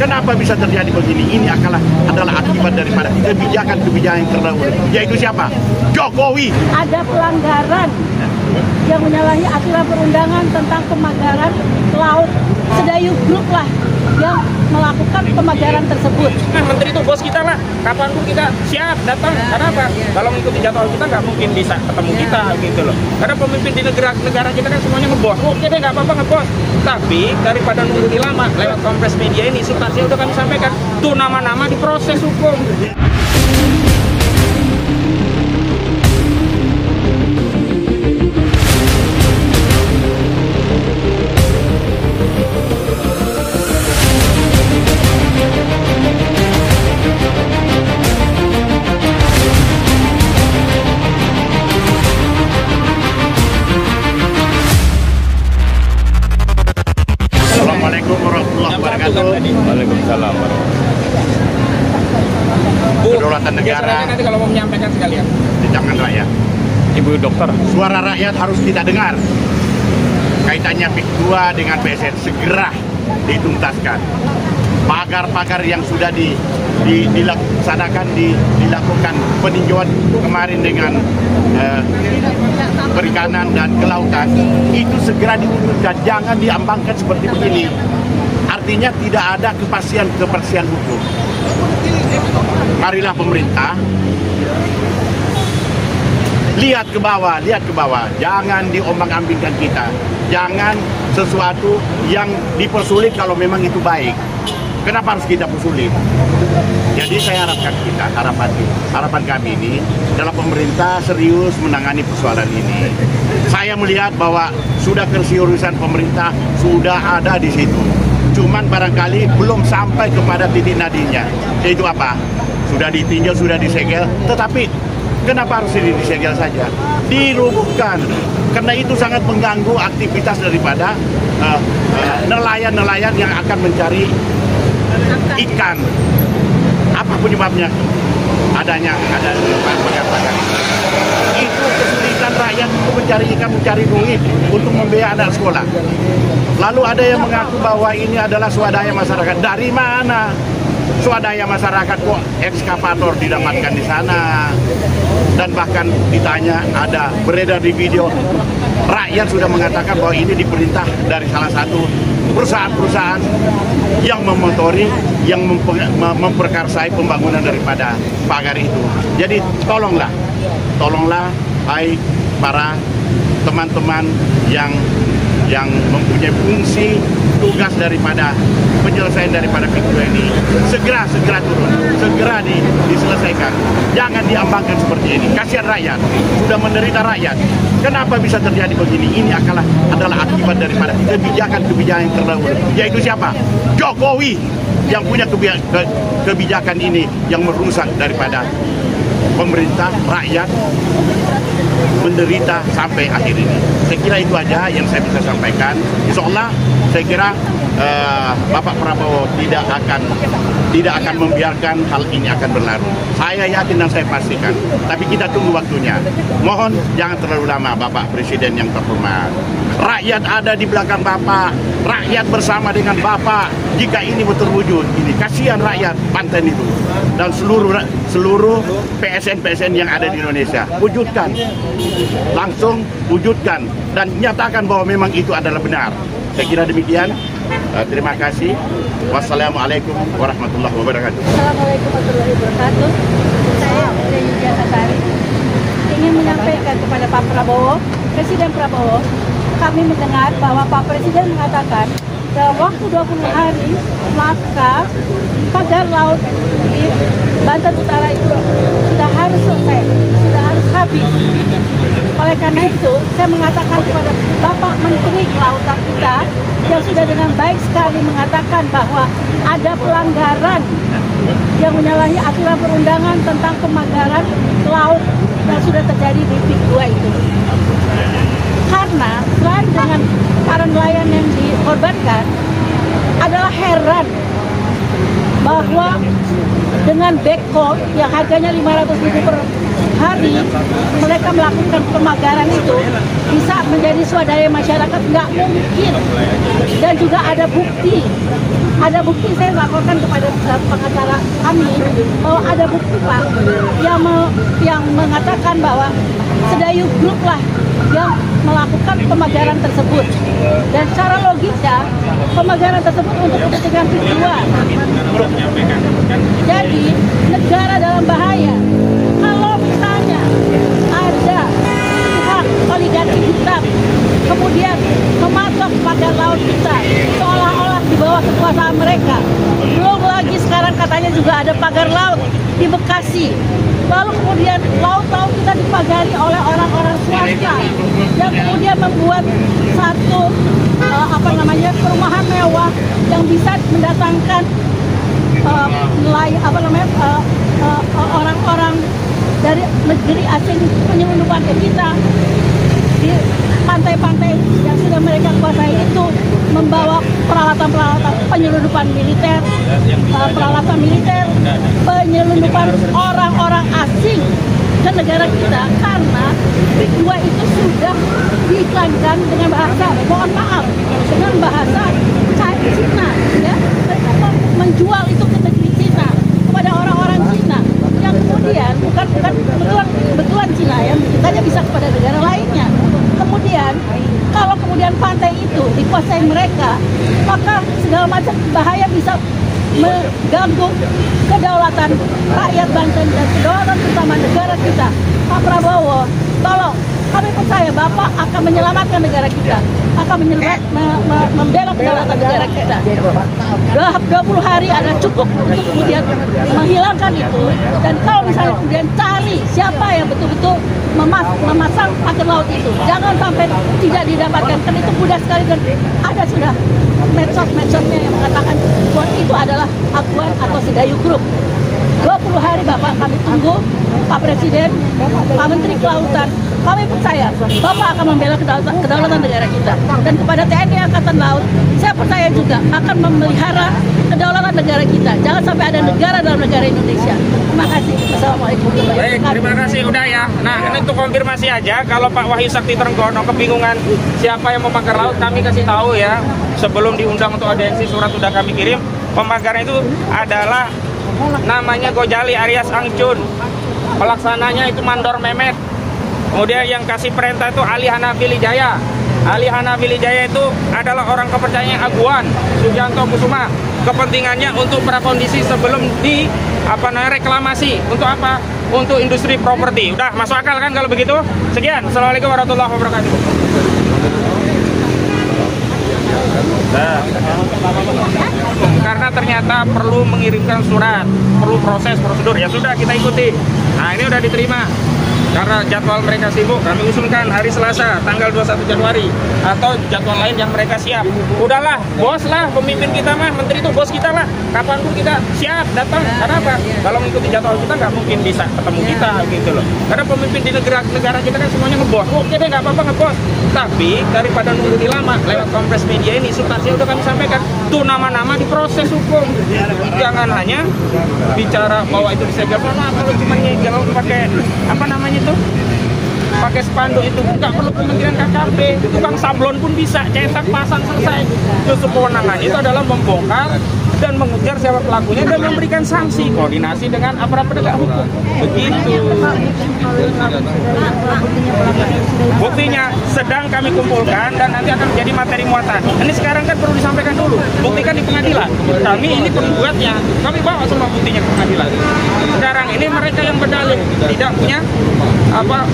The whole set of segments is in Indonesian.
Kenapa bisa terjadi begini? Ini adalah akibat daripada kebijakan-kebijakan yang terdahulu. Yaitu siapa? Jokowi. Ada pelanggaran yang menyalahi aturan perundangan tentang pemagaran laut. Sedayu Group lah yang melakukan pemagaran tersebut. Nah, menteri itu bos kita lah. Kapanpun kita siap datang. Karena apa? Kalau mengikuti jadwal kita nggak mungkin bisa ketemu kita gitu loh. Karena pemimpin di negara kita kan semuanya ngebos. Oke deh, nggak apa-apa ngebos. Tapi daripada nunggu di lama lewat kompres media ini, substansinya udah kami sampaikan. Tuh nama-nama diproses hukum. Assalamualaikum warahmatullahi wabarakatuh. Waalaikumsalam. Kedaulatan negara nanti kalau mau menyampaikan sekalian di tangan rakyat. Ibu dokter, Suara rakyat harus kita dengar. Kaitannya PIK 2 dengan PSN segera dituntaskan. Pagar-pagar yang sudah dilaksanakan, dilakukan peninjauan kemarin dengan perikanan dan kelautan, itu segera diwujudkan, jangan diambangkan seperti begini. Artinya tidak ada kepastian hukum. Marilah pemerintah lihat ke bawah, jangan diombang-ambingkan kita, jangan sesuatu yang dipersulit kalau memang itu baik. Kenapa harus kita persulit? Jadi saya harapan kami ini adalah pemerintah serius menangani persoalan ini. Saya melihat bahwa sudah keseriusan pemerintah sudah ada di situ. Cuman barangkali belum sampai kepada titik nadinya. Yaitu apa? Sudah ditinjau, sudah disegel, tetapi kenapa harus disegel saja? Dirubuhkan. Karena itu sangat mengganggu aktivitas daripada nelayan-nelayan yang akan mencari ikan. Apa penyebabnya? Ada pagar-pagar. Itu kesulitan rakyat untuk mencari ikan, mencari duit untuk membiayai anak sekolah. Lalu ada yang mengaku bahwa ini adalah swadaya masyarakat. Dari mana swadaya masyarakat kok ekskavator didapatkan di sana? Dan bahkan ditanya, ada beredar di video, rakyat sudah mengatakan bahwa ini diperintah dari salah satu perusahaan-perusahaan yang memotori, yang memperkarsai pembangunan daripada pagar itu. Jadi tolonglah hai para teman-teman yang mempunyai fungsi tugas daripada penyelesaian daripada PIK 2 ini segera turun, segera diselesaikan. Jangan diambangkan seperti ini. Kasihan rakyat, sudah menderita rakyat. Kenapa bisa terjadi begini? Ini adalah akibat daripada kebijakan-kebijakan yang terdahulu. Yaitu siapa? Jokowi yang punya kebijakan ini yang merusak daripada pemerintah, rakyat menderita sampai akhir ini. Saya kira itu aja yang saya bisa sampaikan. Insya Allah saya kira Bapak Prabowo tidak akan membiarkan hal ini akan berlalu. Saya yakin dan saya pastikan. Tapi kita tunggu waktunya. Mohon jangan terlalu lama, Bapak Presiden yang terhormat. Rakyat ada di belakang Bapak. Rakyat bersama dengan Bapak. Jika ini terwujud, ini kasihan rakyat Banten itu dan seluruh PSN yang ada di Indonesia. Wujudkan, langsung wujudkan dan nyatakan bahwa memang itu adalah benar. Saya kira demikian. Terima kasih. Wassalamualaikum warahmatullahi wabarakatuh. Assalamualaikum warahmatullahi wabarakatuh. Saya Yulia Satari ingin menyampaikan kepada Pak Prabowo, Presiden Prabowo, kami mendengar bahwa Pak Presiden mengatakan dalam waktu 20 hari maka pagar laut di Banten Utara itu sudah harus selesai, sudah harus habis. Oleh karena itu, saya mengatakan kepada Bapak Menteri Kelautan kita yang sudah dengan baik sekali mengatakan bahwa ada pelanggaran yang menyalahi aturan perundangan tentang pemagaran laut yang sudah terjadi di PIK 2 itu. Karena selain dengan para nelayan yang dikorbankan, adalah heran bahwa dengan beko yang harganya 500.000 per hari, mereka melakukan pemagaran itu bisa menjadi swadaya masyarakat, nggak mungkin. Dan juga ada bukti, Ada bukti, saya laporkan kepada pengacara kami bahwa ada bukti Pak yang mengatakan bahwa Sedayu Group lah yang melakukan pemagaran tersebut, dan secara logika pemagaran tersebut untuk kepentingan tujuan. Jadi negara dalam bahaya kalau misalnya ada pihak oligarki hitam kemudian mematok pagar laut kita seolah-olah di bawah kekuasaan mereka. Belum lagi sekarang katanya juga ada pagar laut di Bekasi. Lalu kemudian laut-laut kita dipagari oleh orang-orang swasta yang kemudian membuat satu perumahan mewah yang bisa mendatangkan orang-orang dari negeri asing penyelundupan ke kita. Di pantai-pantai yang sudah mereka kuasai itu membawa peralatan-peralatan penyelundupan militer, penyelundupan orang-orang asing ke negara kita, karena dua itu sudah diiklankan dengan bahasa, mohon maaf, dengan bahasa Cina, ya, mereka menjual itu ke negeri Cina kepada orang-orang Cina yang kemudian bukan kebetulan Cina ya, kita bisa kepada negara lainnya. Kemudian kalau kemudian pantai itu dikuasai mereka, maka segala macam bahaya bisa mengganggu kedaulatan rakyat Banten dan kedaulatan utama negara kita. Pak Prabowo, tolong, kami percaya Bapak akan menyelamatkan negara kita, akan membela kedaulatan negara kita. 20 hari ada cukup untuk kemudian menghilangkan itu, dan kalau misalnya kemudian cari siapa yang betul-betul memasang pagar laut itu, jangan sampai tidak didapatkan, kan itu mudah sekali, dan ada sudah medsos-medsosnya yang mengatakan bahwa itu adalah akuan atau Sedayu Group. 20 hari Bapak kami tunggu, Pak Presiden, Pak Menteri Kelautan, kami percaya Bapak akan membela kedaulatan negara kita. Dan kepada TNI Angkatan Laut, saya percaya juga akan memelihara kedaulatan negara kita. Jangan sampai ada negara dalam negara Indonesia. Terima kasih. Assalamualaikum warahmatullahi wabarakatuh. Baik, terima kasih. Udah ya. Nah, ini untuk konfirmasi aja, kalau Pak Wahyu Sakti Trenggono kebingungan siapa yang membakar laut, kami kasih tahu ya. Sebelum diundang untuk audiensi, surat sudah kami kirim. Pembakaran itu adalah namanya Gojali Aryas Angcun. Pelaksananya itu Mandor Mehmet. Kemudian yang kasih perintah itu Ali Hanafi Lijaya. Ali Hanafi Lijaya itu adalah orang kepercayaan Aguan Sugianto Kusuma. Kepentingannya untuk prakondisi sebelum reklamasi. Untuk apa? Untuk industri properti. Udah masuk akal kan kalau begitu? Sekian. Assalamualaikum warahmatullahi wabarakatuh. Nah, karena ternyata perlu mengirimkan surat, perlu proses prosedur, ya sudah kita ikuti. Nah, ini udah diterima. Karena jadwal mereka sibuk, kami usulkan hari Selasa, tanggal 21 Januari. Atau jadwal lain yang mereka siap. Udahlah, bos lah, pemimpin kita mah, menteri itu bos kita lah. Kapanpun kita siap, datang. Karena apa? Kalau mengikuti jadwal kita nggak mungkin bisa ketemu kita, gitu loh. Karena pemimpin di negara kita kan semuanya ngebos. Oke deh, nggak apa-apa ngebos. Tapi, daripada nunggu di lama, lewat kompres media ini, substansinya udah kami sampaikan. Tuh nama-nama diproses hukum. Jangan hanya bicara bahwa itu disegel. Nah, kalau cuma nyegel pakai, apa namanya itu, pakai spanduk itu nggak perlu Kementerian KKP, tukang sablon pun bisa cetak pasang selesai. Justru kewenangan itu adalah membongkar dan mengejar siapa pelakunya dan memberikan sanksi, koordinasi dengan aparat penegak hukum. Begitu. Buktinya sedang kami kumpulkan dan nanti akan menjadi materi muatan. Ini sekarang kan perlu disampaikan dulu, buktikan di pengadilan. Kami ini penggugatnya, kami bawa semua buktinya ke pengadilan. Sekarang ini mereka yang berdalih tidak punya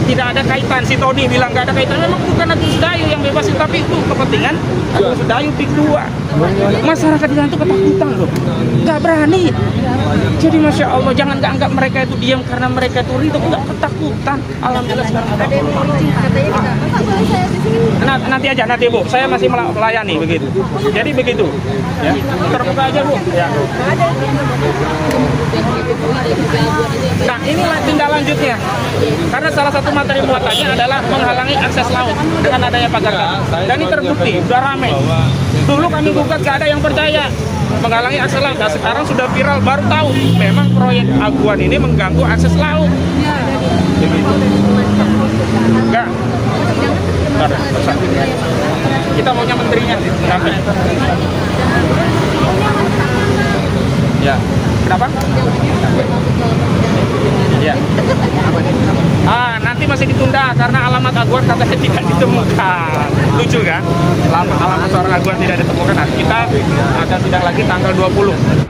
tidak ada kaitan. Si Tony bilang nggak ada kaitan, memang bukan Agus Sedayu yang bebasin, tapi itu kepentingan Agus Sedayu Pik 2. Masyarakat di sana itu ketakutan loh, nggak berani. Jadi Masya Allah, jangan nggak anggap mereka itu diam karena mereka itu ridho, nggak ketakutan. Alhamdulillah sekarang ada yang nanti aja, nanti Bu, saya masih melayani begitu. Jadi begitu, ya. Terbuka aja Bu. Ya. Nah, ini tindak lanjutnya. Karena salah satu materi muatannya adalah menghalangi akses laut dengan adanya pagar laut. Dan ini terbukti, sudah ramai. Dulu kami gugat, gak ada yang percaya menghalangi akses laut. Nah, sekarang sudah viral, baru tahu memang proyek Aguan ini mengganggu akses laut. Enggak. Kita maunya menterinya. Ya. Kenapa? Ya. Nanti masih ditunda karena alamat aguan katanya tidak ditemukan. Lucu kan? Alamat seorang aguan tidak ditemukan. Nah, kita akan sidang lagi tanggal 20.